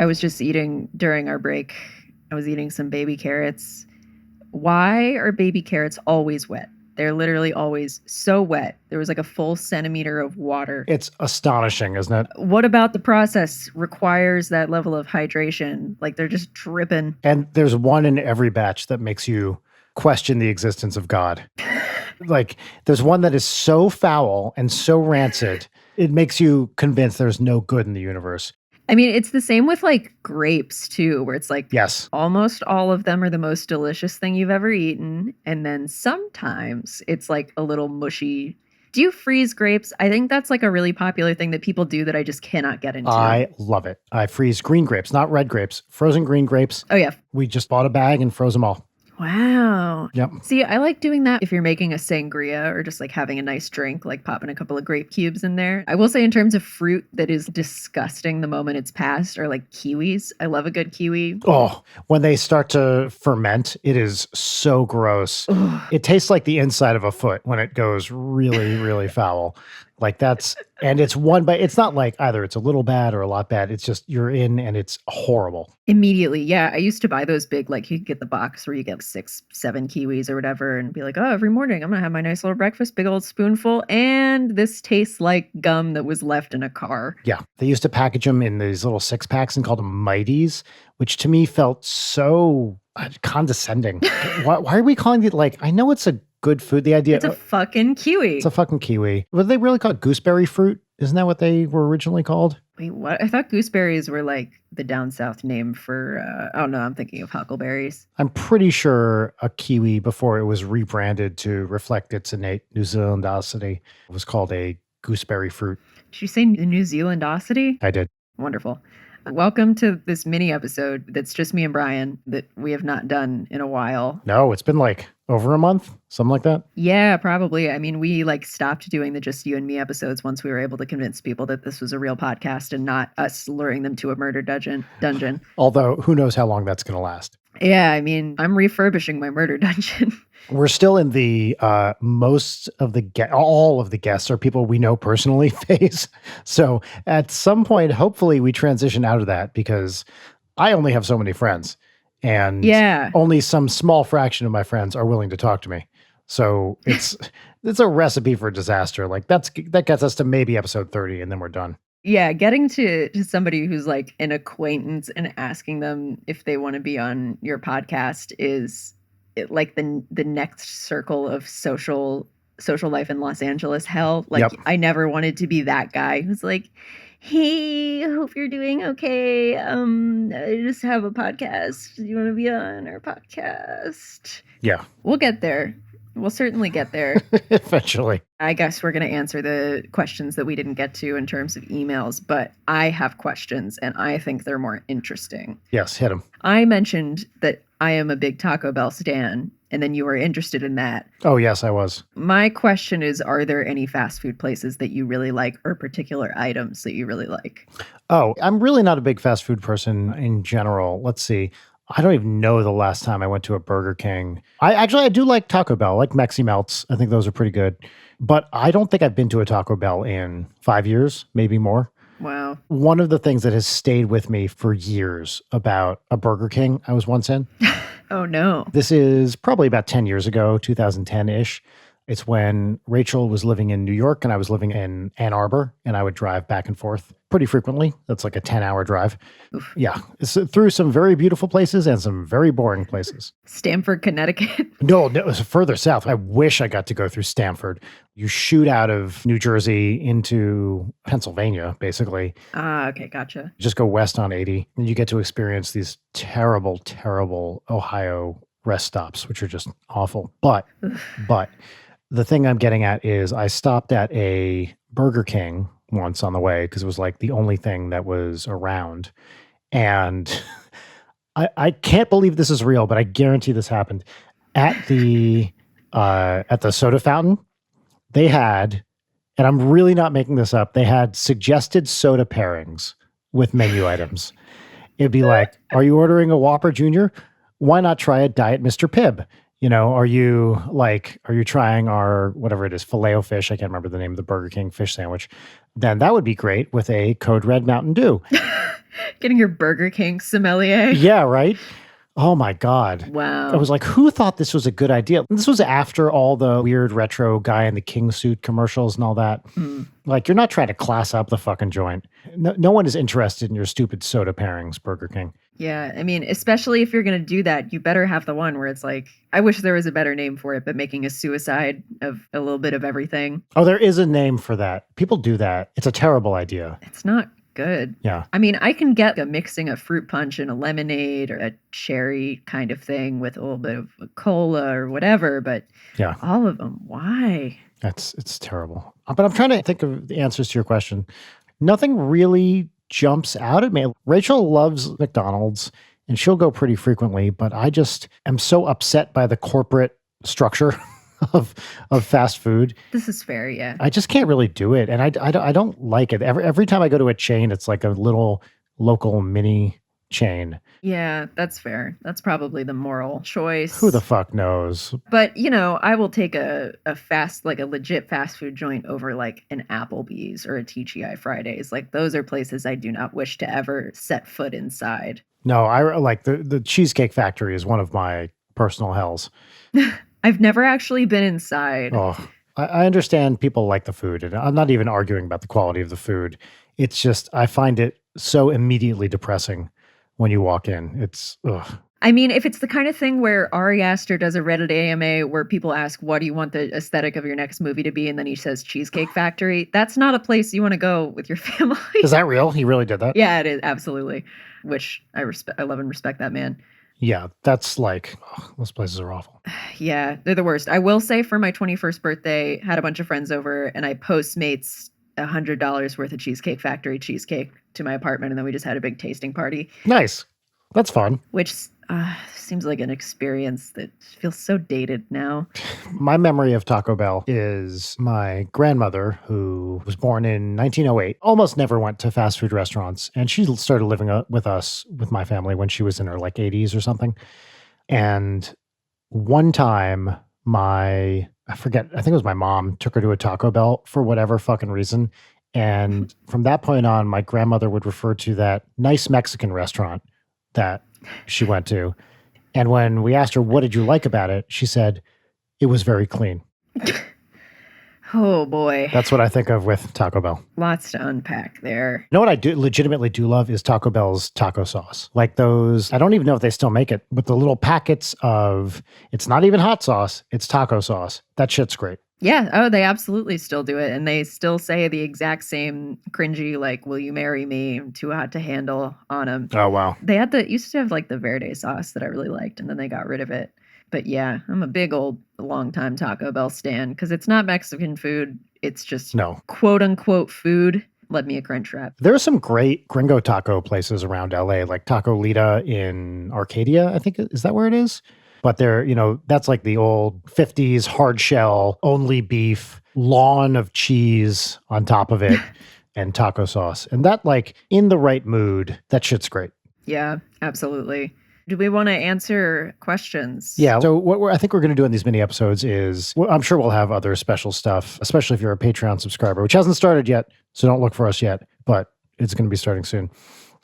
I was just eating during our break. I was eating some baby carrots. Why are baby carrots always wet? They're literally always so wet. There was like a full centimeter of water. It's astonishing, isn't it? What about the process requires that level of hydration? Like they're just dripping. And there's one in every batch that makes you question the existence of God. Like there's one that is so foul and so rancid, it makes you convinced there's no good in the universe. I mean, it's the same with like grapes too, where it's like Yes, almost all of them are the most delicious thing you've ever eaten. And then sometimes it's like a little mushy. Do you freeze grapes? I think that's like a really popular thing that people do that I just cannot get into. I love it. I freeze green grapes, not red grapes, frozen green grapes. Oh, yeah. We just bought a bag and froze them all. Wow. Yep. See, I like doing that if you're making a sangria or just like having a nice drink, like popping a couple of grape cubes in there. I will say in terms of fruit that is disgusting the moment it's passed are like kiwis. I love a good kiwi. Oh, when they start to ferment, it is so gross. Ugh. It tastes like the inside of a foot when it goes really, really foul. Like that's, and it's one, but it's not like either it's a little bad or a lot bad. It's just you're in and it's horrible. Immediately. Yeah. I used to buy those big, like you could get the box where you get 6, 7 kiwis or whatever and be like, oh, every morning I'm going to have my nice little breakfast, big old spoonful. And this tastes like gum that was left in a car. Yeah. They used to package them in these little 6-packs and called them Mighties, which to me felt so condescending. why are we calling it like, I know it's a good food. The idea it's a fucking kiwi. It's a fucking kiwi. Were they really called gooseberry fruit? Isn't that what they were originally called? Wait, what? I thought gooseberries were like the down south name for, oh no, I'm thinking of huckleberries. I'm pretty sure a kiwi, before it was rebranded to reflect its innate New Zealandosity, was called a gooseberry fruit. Did you say New Zealandosity? I did. Wonderful. Welcome to this mini episode that's just me and Brian that we have not done in a while. No, it's been like over a month, something like that. Yeah, probably. I mean, we like stopped doing the just you and me episodes once we were able to convince people that this was a real podcast and not us luring them to a murder dungeon. Although who knows how long that's going to last. Yeah, I mean, I'm refurbishing my murder dungeon. We're still in the most of the all of the guests are people we know personally phase. So at some point, hopefully we transition out of that because I only have so many friends and only some small fraction of my friends are willing to talk to me. So it's a recipe for disaster. Like that gets us to maybe episode 30 and then we're done. Yeah, getting to somebody who's like an acquaintance and asking them if they want to be on your podcast is like the next circle of social life in Los Angeles hell. Like I never wanted to be that guy who's like, hey, hope you're doing okay. I just have a podcast. Do you want to be on our podcast? Yeah. We'll get there. We'll certainly get there. Eventually. I guess we're going to answer the questions that we didn't get to in terms of emails, but I have questions and I think they're more interesting. Yes, hit them. I mentioned that I am a big Taco Bell stan, and then you were interested in that. Oh, yes, I was. My question is, are there any fast food places that you really like or particular items that you really like? Oh, I'm really not a big fast food person in general. Let's see. I don't even know the last time I went to a Burger King. I do like Taco Bell, like Mexi Melts. I think those are pretty good. But I don't think I've been to a Taco Bell in 5 years, maybe more. Wow. One of the things that has stayed with me for years about a Burger King I was once in. Oh, no. This is probably about 10 years ago, 2010-ish. It's when Rachel was living in New York and I was living in Ann Arbor, and I would drive back and forth pretty frequently. That's like a 10-hour drive. Oof. Yeah. It's through some very beautiful places and some very boring places. Stamford, Connecticut? No, it was further south. I wish I got to go through Stamford. You shoot out of New Jersey into Pennsylvania, basically. Ah, okay, gotcha. Just go west on 80, and you get to experience these terrible, terrible Ohio rest stops, which are just awful. But the thing I'm getting at is I stopped at a Burger King once on the way because it was like the only thing that was around. And I can't believe this is real, but I guarantee this happened. At the soda fountain, they had, and I'm really not making this up, they had suggested soda pairings with menu items. It'd be like, are you ordering a Whopper Jr.? Why not try a Diet Mr. Pibb? You know, are you trying our, whatever it is, Filet-O-Fish? I can't remember the name of the Burger King fish sandwich. Then that would be great with a Code Red Mountain Dew. Getting your Burger King sommelier. Yeah, right? Oh my God. Wow. I was like, who thought this was a good idea? This was after all the weird retro guy in the king suit commercials and all that. Like, you're not trying to class up the fucking joint. No one is interested in your stupid soda pairings, Burger King. Yeah, I mean, especially if you're going to do that, you better have the one where it's like, I wish there was a better name for it, but making a suicide of a little bit of everything. Oh, there is a name for that. People do that. It's a terrible idea. It's not good. Yeah. I mean, I can get mixing a fruit punch and a lemonade or a cherry kind of thing with a little bit of a cola or whatever, but yeah, all of them, why? It's terrible. But I'm trying to think of the answers to your question. Nothing really jumps out at me. Rachel loves McDonald's and she'll go pretty frequently, but I just am so upset by the corporate structure of fast food. This is fair, yeah. I just can't really do it. And I don't like it. Every time I go to a chain, it's like a little local mini chain. Yeah, that's fair. That's probably the moral choice. Who the fuck knows? But, you know, I will take a legit fast food joint over like an Applebee's or a TGI Fridays. Like, those are places I do not wish to ever set foot inside. No, I like the Cheesecake Factory is one of my personal hells. I've never actually been inside. Oh, I understand people like the food, and I'm not even arguing about the quality of the food. It's just, I find it so immediately depressing when you walk in. It's, ugh. I mean, if it's the kind of thing where Ari Aster does a Reddit AMA where people ask, what do you want the aesthetic of your next movie to be? And then he says Cheesecake Factory. That's not a place you want to go with your family. Is that real? He really did that? Yeah, it is. Absolutely. Which I love and respect that man. Yeah, that's like, those places are awful. Yeah, they're the worst. I will say for my 21st birthday, had a bunch of friends over and I Postmates $100 worth of Cheesecake Factory cheesecake to my apartment. And then we just had a big tasting party. Nice. That's fun. Which seems like an experience that feels so dated now. My memory of Taco Bell is my grandmother, who was born in 1908, almost never went to fast food restaurants. And she started living with us, with my family, when she was in her like 80s or something. And one time, I think it was my mom, took her to a Taco Bell for whatever fucking reason. And from that point on, my grandmother would refer to that nice Mexican restaurant that she went to. And when we asked her, what did you like about it? She said, it was very clean. Oh boy. That's what I think of with Taco Bell. Lots to unpack there. You know what I legitimately do love is Taco Bell's taco sauce. Like those, I don't even know if they still make it, but the little packets of, it's not even hot sauce, it's taco sauce. That shit's great. Yeah. Oh, they absolutely still do it. And they still say the exact same cringy, like, will you marry me? Too hot to handle on them. Oh, wow. They used to have like the Verde sauce that I really liked, and then they got rid of it. But yeah, I'm a big old long-time Taco Bell stan because it's not Mexican food. It's just quote unquote food. Let me a crunch wrap. There are some great gringo taco places around LA, like Taco Leta in Arcadia, I think. Is that where it is? But they're, that's like the old 50s hard shell, only beef, lawn of cheese on top of it, and taco sauce. And that, like, in the right mood, that shit's great. Yeah, absolutely. Do we want to answer questions? Yeah. So what I think we're going to do in these mini episodes is, I'm sure we'll have other special stuff, especially if you're a Patreon subscriber, which hasn't started yet. So don't look for us yet, but it's going to be starting soon.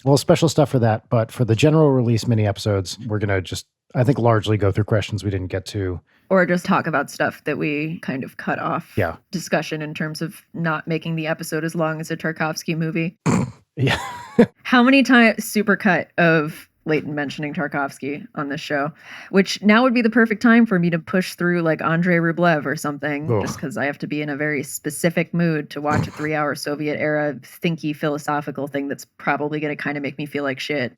Well, special stuff for that. But for the general release mini episodes, we're going to just, I think, largely go through questions we didn't get to. Or just talk about stuff that we kind of cut off discussion in terms of not making the episode as long as a Tarkovsky movie. Yeah. How many times supercut of Leighton mentioning Tarkovsky on this show, which now would be the perfect time for me to push through like Andrei Rublev or something, just because I have to be in a very specific mood to watch a 3-hour Soviet era thinky philosophical thing that's probably going to kind of make me feel like shit.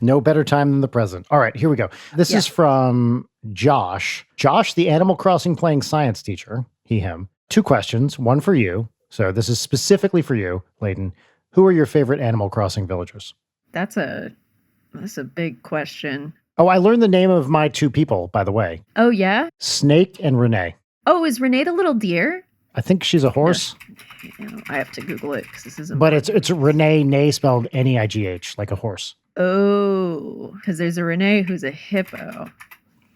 No better time than the present. All right, here we go. This is from Josh. Josh, the Animal Crossing playing science teacher, he, him. 2 questions, one for you. So this is specifically for you, Leighton. Who are your favorite Animal Crossing villagers? That's a big question. Oh, I learned the name of my 2 people, by the way. Oh, yeah? Snake and Renee. Oh, is Renee the little deer? I think she's a horse. I have to Google it because this isn't. But it's Renee, nay spelled Neigh, like a horse. Oh, because there's a Renee who's a hippo.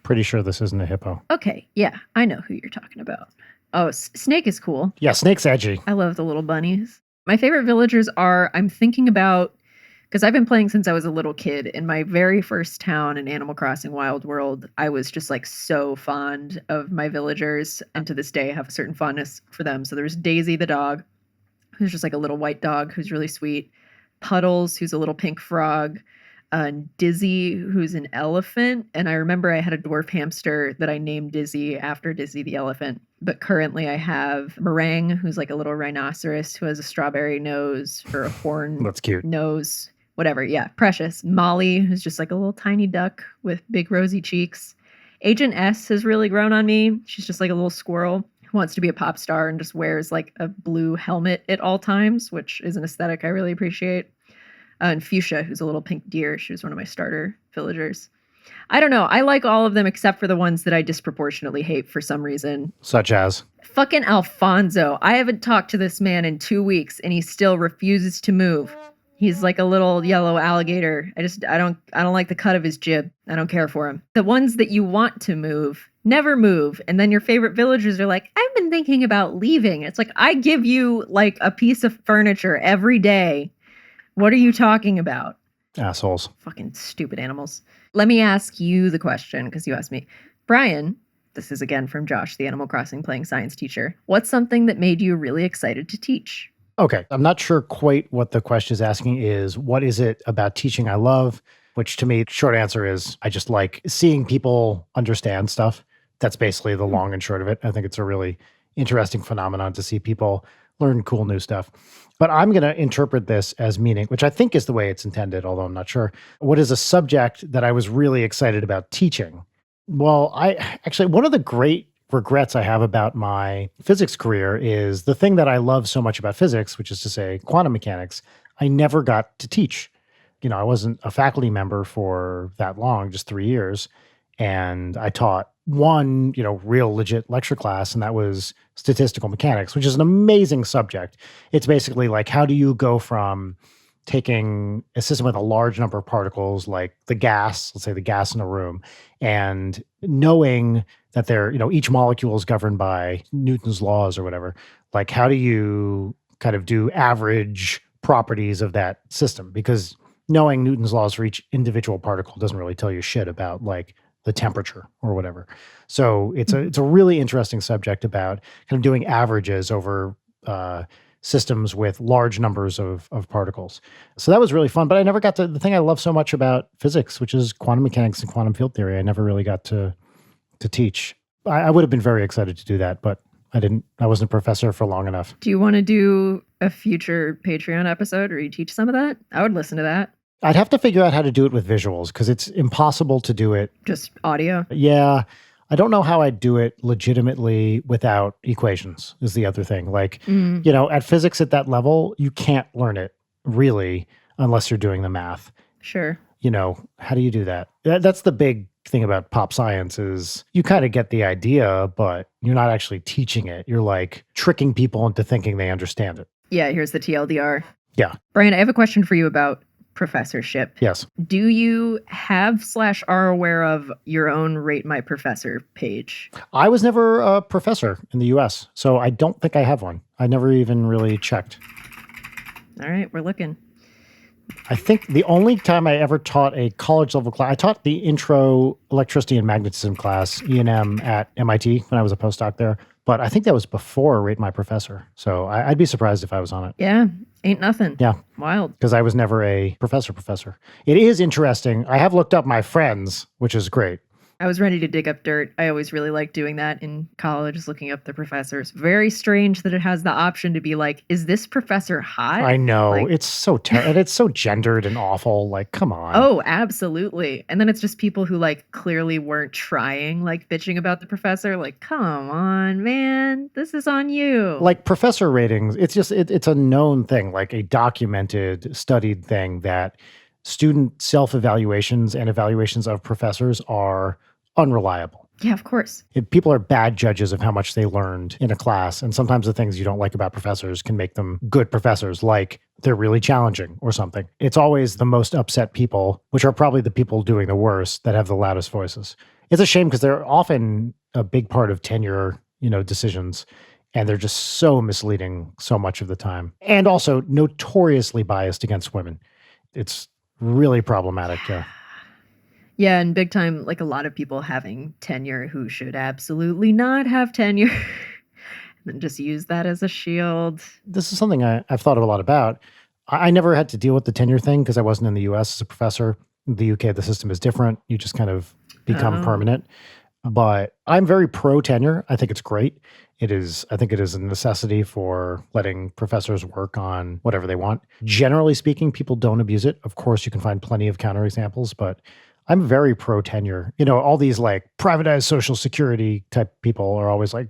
Pretty sure this isn't a hippo. Okay, yeah, I know who you're talking about. Oh, Snake is cool. Yeah, Snake's edgy. I love the little bunnies. My favorite villagers are, I'm thinking about Because I've been playing since I was a little kid. In my very first town in Animal Crossing Wild World, I was just like so fond of my villagers, and to this day I have a certain fondness for them. So there's Daisy the dog, who's just like a little white dog who's really sweet. Puddles, who's a little pink frog. Dizzy, who's an elephant. And I remember I had a dwarf hamster that I named Dizzy after Dizzy the elephant. But currently I have Meringue, who's like a little rhinoceros who has a strawberry nose or a horn That's cute. nose, whatever. Yeah, Precious. Molly, who's just like a little tiny duck with big rosy cheeks. Agent S has really grown on me. She's just like a little squirrel who wants to be a pop star and just wears like a blue helmet at all times, which is an aesthetic I really appreciate. And Fuchsia, who's a little pink deer. She was one of my starter villagers. I don't know. I like all of them except for the ones that I disproportionately hate for some reason. Such as? Fucking Alfonso. I haven't talked to this man in 2 weeks and he still refuses to move. He's like a little yellow alligator. I don't like the cut of his jib. I don't care for him. The ones that you want to move never move. And then your favorite villagers are like, I've been thinking about leaving. It's like, I give you like a piece of furniture every day. What are you talking about? Assholes. Fucking stupid animals. Let me ask you the question, because you asked me. Brian, this is again from Josh, the Animal Crossing playing science teacher. What's something that made you really excited to teach? Okay, I'm not sure quite what the question is asking is, what is it about teaching I love? Which to me, short answer is, I just like seeing people understand stuff. That's basically the long and short of it. I think it's a really interesting phenomenon to see people learn cool new stuff. But I'm going to interpret this as meaning, which I think is the way it's intended, although I'm not sure. What is a subject that I was really excited about teaching? Well, one of the great regrets I have about my physics career is the thing that I love so much about physics, which is to say quantum mechanics, I never got to teach. I wasn't a faculty member for that long, just 3 years. And I taught one, real legit lecture class, and that was statistical mechanics, which is an amazing subject. It's basically like, how do you go from taking a system with a large number of particles, like the gas, let's say the gas in a room, and knowing that they're, each molecule is governed by Newton's laws or whatever. Like, how do you kind of do average properties of that system? Because knowing Newton's laws for each individual particle doesn't really tell you shit about like the temperature or whatever. So it's a really interesting subject about kind of doing averages over systems with large numbers of particles. So that was really fun, but I never got to the thing I love so much about physics, which is quantum mechanics and quantum field theory. I never really got to teach. I would have been very excited to do that, but I wasn't a professor for long enough. Do you want to do a future Patreon episode where you teach some of that? I would listen to that. I'd have to figure out how to do it with visuals because it's impossible to do it. Just audio? Yeah. I don't know how I'd do it legitimately without equations is the other thing. Like, at physics at that level, you can't learn it really unless you're doing the math. Sure. How do you do that? That's the big thing about pop science is you kind of get the idea, but you're not actually teaching it. You're like tricking people into thinking they understand it. Yeah, here's the TLDR. Yeah. Brian, I have a question for you about professorship. Yes. Do you have / are aware of your own Rate My Professor page? I was never a professor in the US, so I don't think I have one. I never even really checked. All right, we're looking. I think the only time I ever taught a college level class, I taught the intro electricity and magnetism class, E&M at MIT when I was a postdoc there. But I think that was before Rate My Professor. So I'd be surprised if I was on it. Yeah, ain't nothing. Yeah. Wild. Because I was never a professor. It is interesting. I have looked up my friends, which is great. I was ready to dig up dirt. I always really liked doing that in college, looking up the professors. Very strange that it has the option to be like, is this professor hot? I know. Like, it's so and it's so gendered and awful. Like, come on. Oh, absolutely. And then it's just people who like clearly weren't trying, like bitching about the professor. Like, come on, man. This is on you. Like professor ratings, it's just, it's a known thing, like a documented, studied thing that student self-evaluations and evaluations of professors are unreliable. Yeah, of course. People are bad judges of how much they learned in a class. And sometimes the things you don't like about professors can make them good professors, like they're really challenging or something. It's always the most upset people, which are probably the people doing the worst, that have the loudest voices. It's a shame because they're often a big part of tenure, decisions. And they're just so misleading so much of the time. And also notoriously biased against women. It's really problematic. Yeah. Yeah, and big time, like a lot of people having tenure who should absolutely not have tenure. And then just use that as a shield. This is something I've thought a lot about. I never had to deal with the tenure thing because I wasn't in the US as a professor. In the UK, the system is different. You just kind of become permanent. But I'm very pro tenure. I think it's great. I think it is a necessity for letting professors work on whatever they want. Generally speaking, people don't abuse it. Of course, you can find plenty of counterexamples, but I'm very pro tenure. All these like privatized social security type people are always like,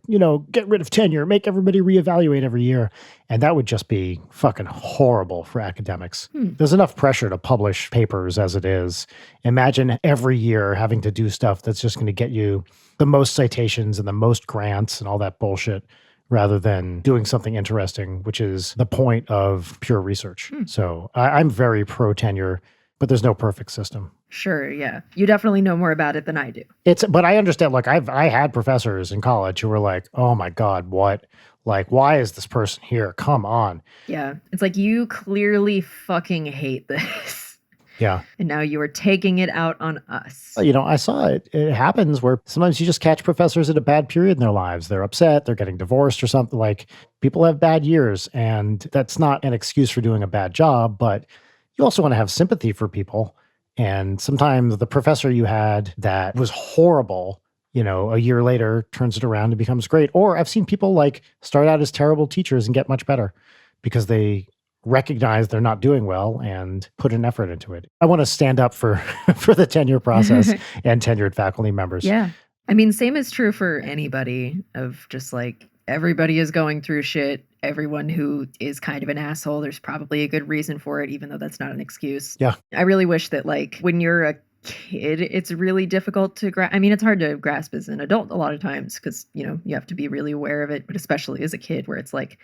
get rid of tenure, make everybody reevaluate every year. And that would just be fucking horrible for academics. There's enough pressure to publish papers as it is. Imagine every year having to do stuff that's just going to get you the most citations and the most grants and all that bullshit, rather than doing something interesting, which is the point of pure research. So I'm very pro tenure, but there's no perfect system. Sure, yeah. You definitely know more about it than I do. But I understand, like, I had professors in college who were like, oh my God, what? Like, why is this person here? Come on. Yeah. It's like, you clearly fucking hate this. Yeah. And now you are taking it out on us. I saw it. It happens where sometimes you just catch professors at a bad period in their lives. They're upset, they're getting divorced or something. Like, people have bad years, and that's not an excuse for doing a bad job, but you also want to have sympathy for people. And sometimes the professor you had that was horrible, a year later turns it around and becomes great. Or I've seen people like start out as terrible teachers and get much better because they recognize they're not doing well and put an effort into it. I want to stand up for the tenure process and tenured faculty members. Yeah. I mean, same is true for anybody, of just like, everybody is going through shit. Everyone who is kind of an asshole, there's probably a good reason for it, even though that's not an excuse. Yeah. I really wish that, like, when you're a kid, it's really difficult to grasp. I mean, it's hard to grasp as an adult a lot of times because, you have to be really aware of it, but especially as a kid where it's like,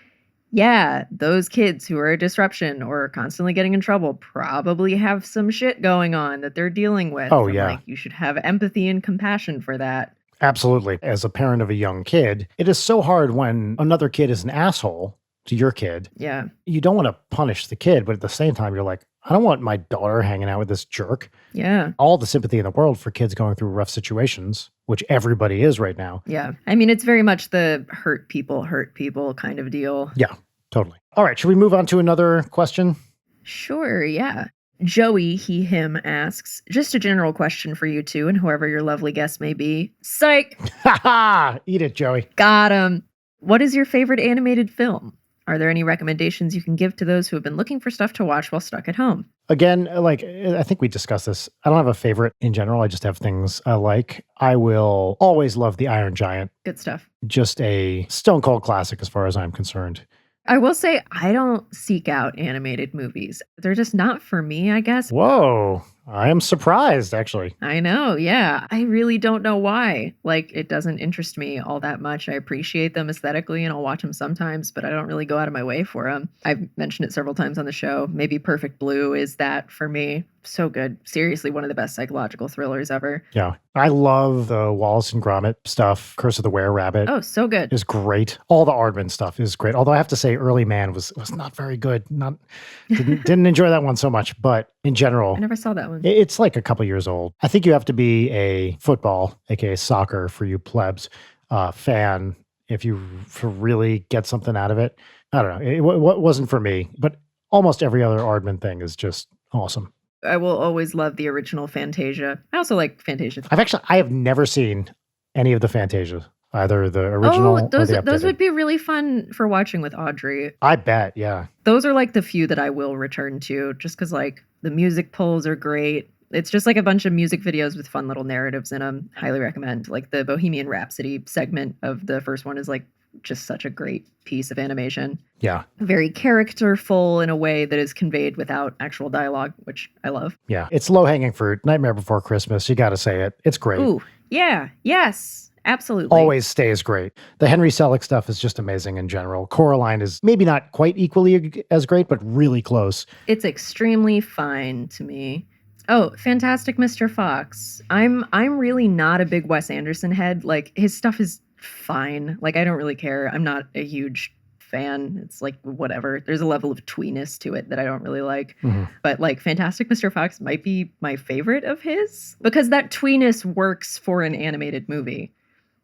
yeah, those kids who are a disruption or constantly getting in trouble probably have some shit going on that they're dealing with. Oh, and, yeah. Like, you should have empathy and compassion for that. Absolutely. As a parent of a young kid, it is so hard when another kid is an asshole to your kid. Yeah. You don't want to punish the kid, but at the same time, you're like, I don't want my daughter hanging out with this jerk. Yeah. All the sympathy in the world for kids going through rough situations, which everybody is right now. Yeah. I mean, it's very much the hurt people kind of deal. Yeah, totally. All right. Should we move on to another question? Sure. Yeah. Joey, him asks, just a general question for you two and whoever your lovely guest may be. Psych! Ha ha! Eat it, Joey. Got him. What is your favorite animated film? Are there any recommendations you can give to those who have been looking for stuff to watch while stuck at home? Again, like, I think we discussed this. I don't have a favorite in general. I just have things I like. I will always love The Iron Giant. Good stuff. Just a stone cold classic as far as I'm concerned. I will say I don't seek out animated movies. They're just not for me, I guess. Whoa. I am surprised, actually. I know, yeah. I really don't know why. Like, it doesn't interest me all that much. I appreciate them aesthetically, and I'll watch them sometimes, but I don't really go out of my way for them. I've mentioned it several times on the show. Maybe Perfect Blue is that for me. So good. Seriously, one of the best psychological thrillers ever. Yeah. I love the Wallace and Gromit stuff. Curse of the Were-Rabbit. Oh, so good. Is great. All the Aardman stuff is great. Although I have to say, Early Man was not very good. Didn't enjoy that one so much, but in general, I never saw that one. It's like a couple years old. I think you have to be a football, aka soccer for you plebs, fan if you really get something out of it. I don't know. It wasn't for me, but almost every other Aardman thing is just awesome. I will always love the original Fantasia. I also like Fantasia. I have never seen any of the Fantasia, either the original or the updated. Those would be really fun for watching with Audrey. I bet, yeah. Those are like the few that I will return to just because like the music pulls are great. It's just like a bunch of music videos with fun little narratives in them. Highly recommend. Like the Bohemian Rhapsody segment of the first one is like just such a great piece of animation. Yeah. Very characterful in a way that is conveyed without actual dialogue, which I love. Yeah. It's low-hanging fruit. Nightmare Before Christmas. You got to say it. It's great. Ooh, yeah. Yes. Absolutely. Always stays great. The Henry Selick stuff is just amazing in general. Coraline is maybe not quite equally as great, but really close. It's extremely fine to me. Oh, Fantastic Mr. Fox. I'm really not a big Wes Anderson head. Like his stuff is fine. Like I don't really care. I'm not a huge fan. It's like whatever. There's a level of tweeness to it that I don't really like. Mhm. But like Fantastic Mr. Fox might be my favorite of his because that tweeness works for an animated movie.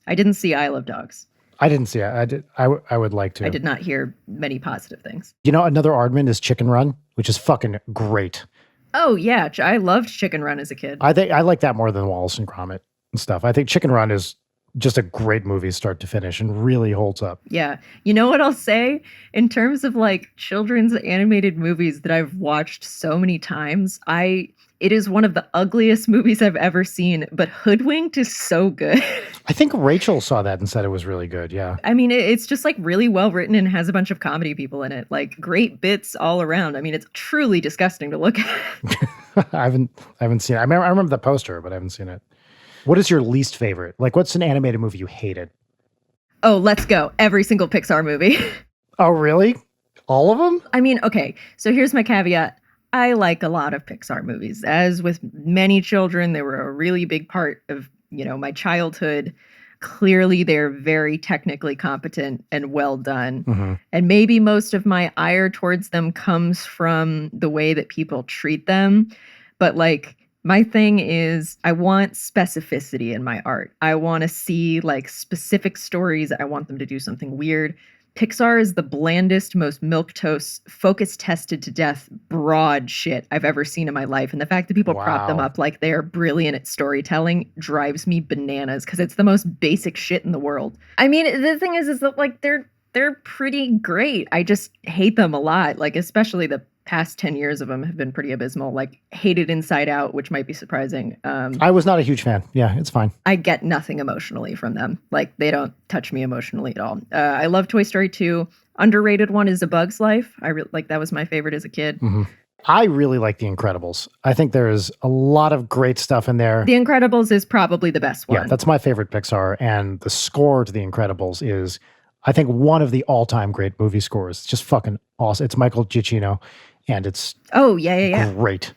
I didn't see Isle of Dogs. I didn't see it. I would like to. I did not hear many positive things. You know, another Aardman is Chicken Run, which is fucking great. Oh yeah, I loved Chicken Run as a kid. I think I like that more than Wallace and Gromit and stuff. I think Chicken Run is just a great movie start to finish and really holds up. Yeah. You know what I'll say? In terms of like children's animated movies that I've watched so many times, it is one of the ugliest movies I've ever seen, but Hoodwinked is so good. I think Rachel saw that and said it was really good. Yeah. I mean, it's just like really well written and has a bunch of comedy people in it. Like great bits all around. I mean, it's truly disgusting to look at. I haven't seen it. I remember the poster, but I haven't seen it. What is your least favorite? Like, what's an animated movie you hated? Oh, Let's Go. Every single Pixar movie. Oh, really? All of them? I mean, okay. So here's my caveat. I like a lot of Pixar movies. As with many children, they were a really big part of, my childhood. Clearly, they're very technically competent and well done. Mm-hmm. And maybe most of my ire towards them comes from the way that people treat them. But like, my thing is I want specificity in my art. I want to see like specific stories. I want them to do something weird. Pixar is the blandest, most milquetoast, focus tested to death, broad shit I've ever seen in my life. And the fact that people prop them up like they're brilliant at storytelling drives me bananas because it's the most basic shit in the world. I mean, the thing is that like they're pretty great. I just hate them a lot. Like especially the past 10 years of them have been pretty abysmal. Like hated Inside Out, which might be surprising. I was not a huge fan. Yeah, it's fine. I get nothing emotionally from them. Like they don't touch me emotionally at all. I love Toy Story 2. Underrated one is A Bug's Life. Like that was my favorite as a kid. Mm-hmm. I really like The Incredibles. I think there is a lot of great stuff in there. The Incredibles is probably the best one. Yeah, that's my favorite Pixar. And the score to The Incredibles is, I think, one of the all-time great movie scores. It's just fucking awesome. It's Michael Giacchino. And it's great.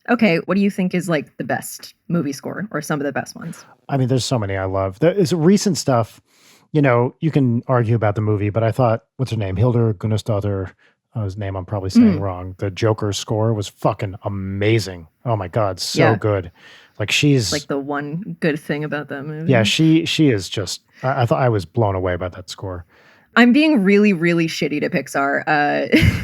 Okay, what do you think is like the best movie score or some of the best ones? I mean, there's so many I love. There's recent stuff, you can argue about the movie, but I thought, what's her name? Hildur Gunnarstottir, his name I'm probably saying wrong. The Joker score was fucking amazing. Oh my God, so good. Like she's like the one good thing about that movie. Yeah, she is just, I thought I was blown away by that score. I'm being really, really shitty to Pixar.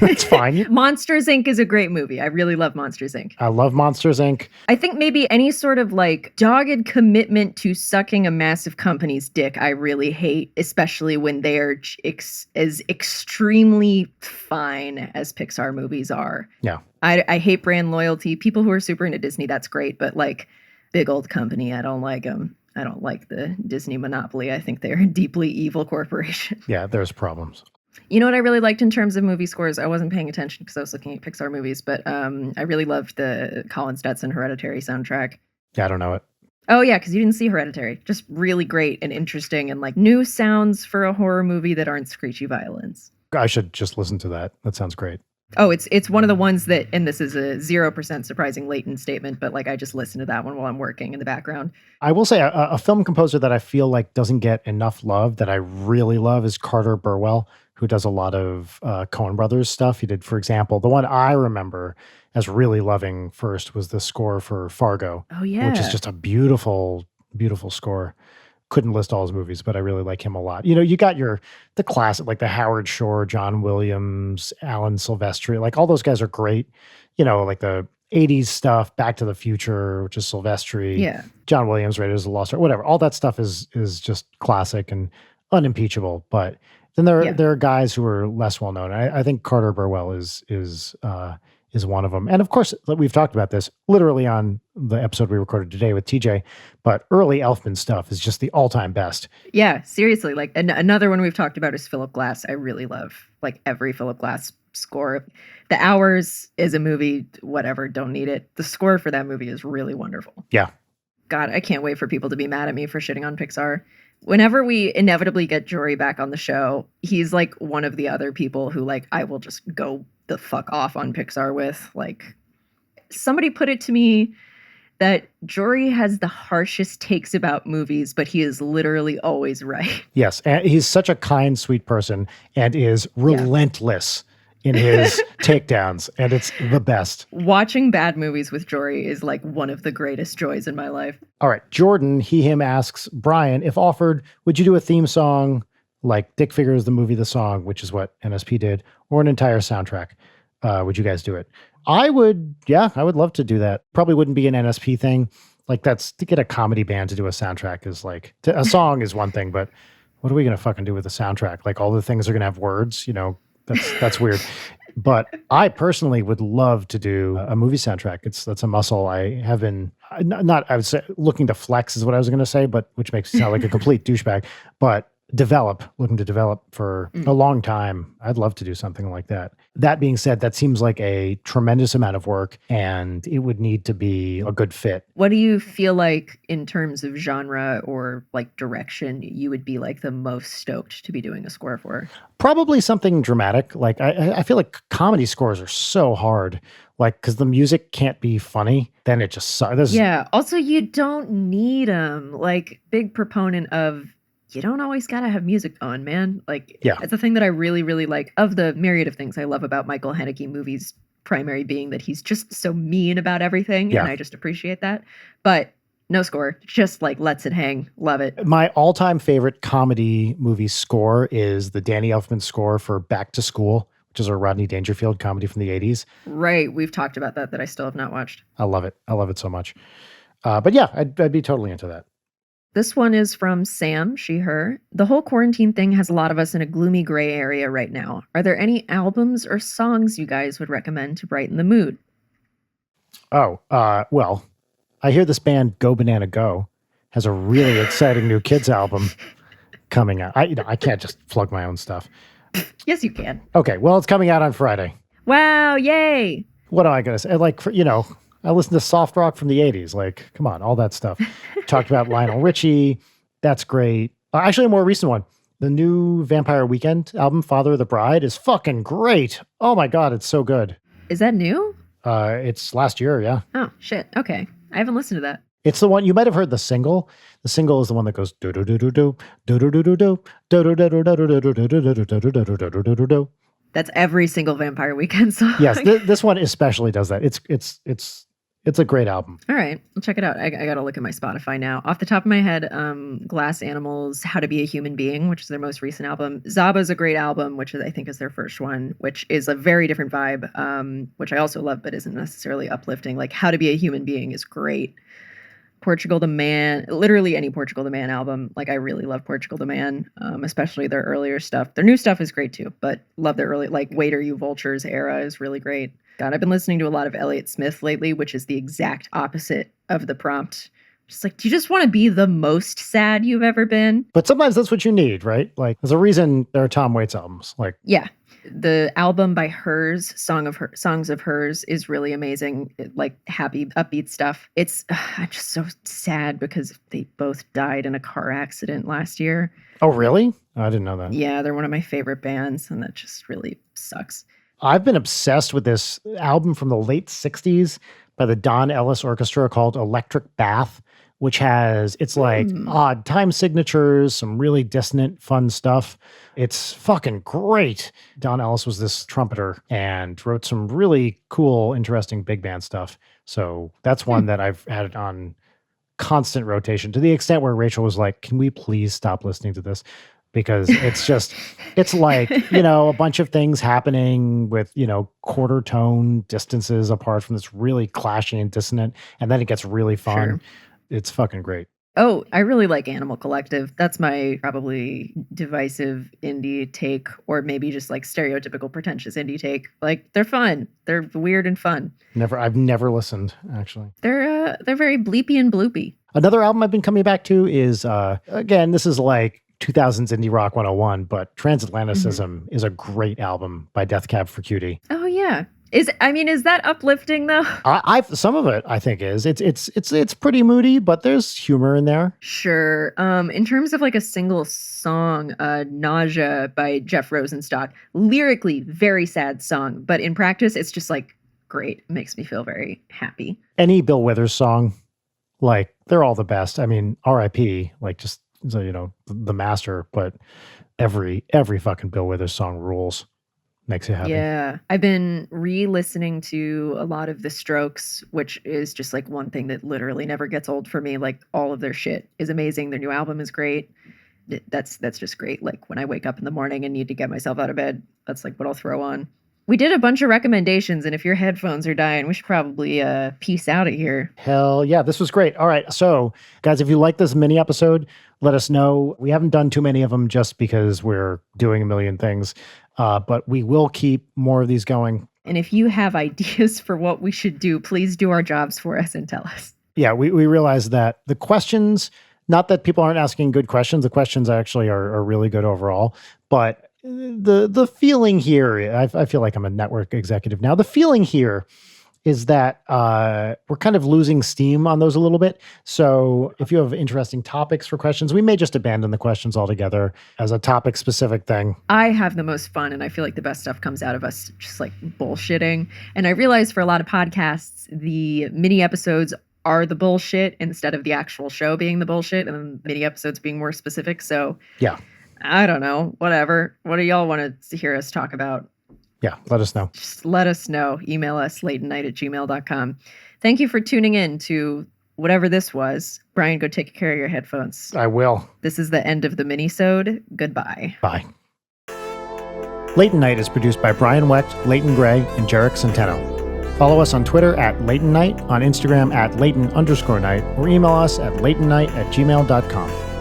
It's fine. Monsters, Inc. is a great movie. I really love Monsters, Inc. I love Monsters, Inc. I think maybe any sort of like dogged commitment to sucking a massive company's dick, I really hate, especially when they're as extremely fine as Pixar movies are. Yeah. I hate brand loyalty. People who are super into Disney, that's great. But like big old company, I don't like them. I don't like the Disney monopoly. I think they're a deeply evil corporation. Yeah, there's problems. You know what I really liked in terms of movie scores? I wasn't paying attention because I was looking at Pixar movies, but I really loved the Colin Stetson Hereditary soundtrack. Yeah, I don't know it. Oh, yeah, because you didn't see Hereditary. Just really great and interesting and like new sounds for a horror movie that aren't screechy violence. I should just listen to that. That sounds great. Oh, it's one of the ones that, and this is a 0% surprising Leighton statement, but like I just listen to that one while I'm working in the background. I will say a film composer that I feel like doesn't get enough love that I really love is Carter Burwell, who does a lot of Coen Brothers stuff. He did, for example, the one I remember as really loving first was the score for Fargo. Oh, yeah. Which is just a beautiful, beautiful score. Couldn't list all his movies, but I really like him a lot. You got the classic, like the Howard Shore, John Williams, Alan Silvestri, like all those guys are great. Like the 80s stuff, Back to the Future, which is Silvestri. Yeah. John Williams, Raiders of the Lost Ark, whatever. All that stuff is just classic and unimpeachable. But then there are guys who are less well known. I think Carter Burwell is one of them. And of course, we've talked about this literally on the episode we recorded today with TJ, but early Elfman stuff is just the all-time best. Yeah, seriously. Like another one we've talked about is Philip Glass. I really love like every Philip Glass score. The Hours is a movie, whatever, don't need it. The score for that movie is really wonderful. Yeah. God, I can't wait for people to be mad at me for shitting on Pixar. Whenever we inevitably get Jory back on the show, he's like one of the other people who like I will just go the fuck off on Pixar with. Like somebody put it to me that Jory has the harshest takes about movies, but he is literally always right. Yes, and he's such a kind, sweet person and is relentless in his takedowns, and it's the best. Watching bad movies with Jory is like one of the greatest joys in my life. All right, Jordan, him asks, Brian, if offered, would you do a theme song like Dick Figures the Movie, the Song, which is what NSP did, or an entire soundtrack? Would you guys do it? I would love to do that. Probably wouldn't be an NSP thing. Like that's to get a comedy band to do a soundtrack is like, a song is one thing, but what are we going to fucking do with a soundtrack? Like all the things are going to have words, that's weird. But I personally would love to do a movie soundtrack. That's a muscle I have been not I would say looking to flex is what I was going to say, but which makes me sound like a complete douchebag. But looking to develop for a long time. I'd love to do something like that. That being said, that seems like a tremendous amount of work and it would need to be a good fit. What do you feel like in terms of genre or like direction you would be like the most stoked to be doing a score for? Probably something dramatic. Like I feel like comedy scores are so hard. Like, because the music can't be funny, then it just sucks. Yeah. Also, you don't need them. Like, big proponent of you don't always gotta have music on, man. Like, it's a thing that I really, really like. Of the myriad of things I love about Michael Haneke movies, primary being that he's just so mean about everything, and I just appreciate that. But no score, just like lets it hang. Love it. My all-time favorite comedy movie score is the Danny Elfman score for Back to School, which is a Rodney Dangerfield comedy from the 80s. Right, we've talked about that I still have not watched. I love it. I love it so much. But yeah, I'd be totally into that. This one is from Sam, she, her. The whole quarantine thing has a lot of us in a gloomy gray area right now. Are there any albums or songs you guys would recommend to brighten the mood? Oh, well, I hear this band Go Banana Go has a really exciting new kids album coming out. I can't just plug my own stuff. Yes, you can. Okay, well, it's coming out on Friday. Wow, yay! What am I going to say? Like, I listened to soft rock from the 80s. Like, come on, all that stuff. Talked about Lionel Richie. That's great. Actually, a more recent one. The new Vampire Weekend album, Father of the Bride, is fucking great. Oh my God, it's so good. Is that new? It's last year, yeah. Oh, shit. Okay. I haven't listened to that. It's the one, you might have heard the single. The single is the one that goes do do do do do do do do do do do do do do do do do do. That's every single Vampire Weekend song. Yes, this one especially does that. It's a great album. All right, I'll check it out. I got to look at my Spotify now. Off the top of my head, Glass Animals, How to Be a Human Being, which is their most recent album. Zaba's a great album, which I think is their first one, which is a very different vibe, which I also love, but isn't necessarily uplifting. Like How to Be a Human Being is great. Portugal the Man, literally any Portugal the Man album. Like I really love Portugal the Man, especially their earlier stuff. Their new stuff is great too, but love their early, like Waiter You Vultures era is really great. God, I've been listening to a lot of Elliott Smith lately, which is the exact opposite of the prompt. Just like, do you just want to be the most sad you've ever been? But sometimes that's what you need, right? Like, there's a reason there are Tom Waits albums. Like, yeah, the album by Hers, Songs of Hers, is really amazing. Like happy, upbeat stuff. It's I'm just so sad because they both died in a car accident last year. Oh, really? I didn't know that. Yeah, they're one of my favorite bands, and that just really sucks. I've been obsessed with this album from the late 60s by the Don Ellis Orchestra called Electric Bath, which has, it's like odd time signatures, some really dissonant, fun stuff. It's fucking great. Don Ellis was this trumpeter and wrote some really cool, interesting big band stuff. So that's one that I've had on constant rotation to the extent where Rachel was like, can we please stop listening to this? Because it's just, it's like, a bunch of things happening with, quarter tone distances apart from this really clashing and dissonant. And then it gets really fun. Sure. It's fucking great. Oh, I really like Animal Collective. That's my probably divisive indie take, or maybe just like stereotypical pretentious indie take. Like they're fun. They're weird and fun. I've never listened, actually. They're very bleepy and bloopy. Another album I've been coming back to is, again, this is like 2000s indie rock 101, but Transatlanticism is a great album by Death Cab for Cutie. Oh yeah. Is that uplifting though? Some of it I think is. It's pretty moody, but there's humor in there. Sure. In terms of like a single song, Nausea by Jeff Rosenstock, lyrically very sad song, but in practice it's just like great. It makes me feel very happy. Any Bill Withers song Like, they're all the best. I mean, RIP, like, just, so you know, the master, but every fucking Bill Withers song rules. Makes you happy. Yeah. I've been re-listening to a lot of The Strokes, which is just like one thing that literally never gets old for me. Like, all of their shit is amazing. Their new album is great. That's just great. Like, when I wake up in the morning and need to get myself out of bed, that's like what I'll throw on. We did a bunch of recommendations, and if your headphones are dying, we should probably peace out of here. Hell yeah, this was great. All right, so guys, if you like this mini episode, let us know. We haven't done too many of them just because we're doing a million things, but we will keep more of these going. And if you have ideas for what we should do, please do our jobs for us and tell us. Yeah, we realize that the questions, not that people aren't asking good questions, the questions actually are really good overall, but the feeling here, I feel like I'm a network executive now. The feeling here is that we're kind of losing steam on those a little bit. So if you have interesting topics for questions, we may just abandon the questions altogether as a topic specific thing. I have the most fun, and I feel like the best stuff comes out of us just like bullshitting. And I realize for a lot of podcasts, the mini episodes are the bullshit instead of the actual show being the bullshit, and mini episodes being more specific. So yeah. I don't know, whatever. What do y'all want to hear us talk about? Yeah, let us know. Just let us know. Email us, leightonnight@gmail.com. Thank you for tuning in to whatever this was. Brian, go take care of your headphones. I will. This is the end of the mini-sode. Goodbye. Bye. Leighton Night is produced by Brian Wecht, Leighton Gray, and Jarek Centeno. Follow us on Twitter @LeightonNight, on Instagram @Leighton_Night, or email us at leightonnight@gmail.com.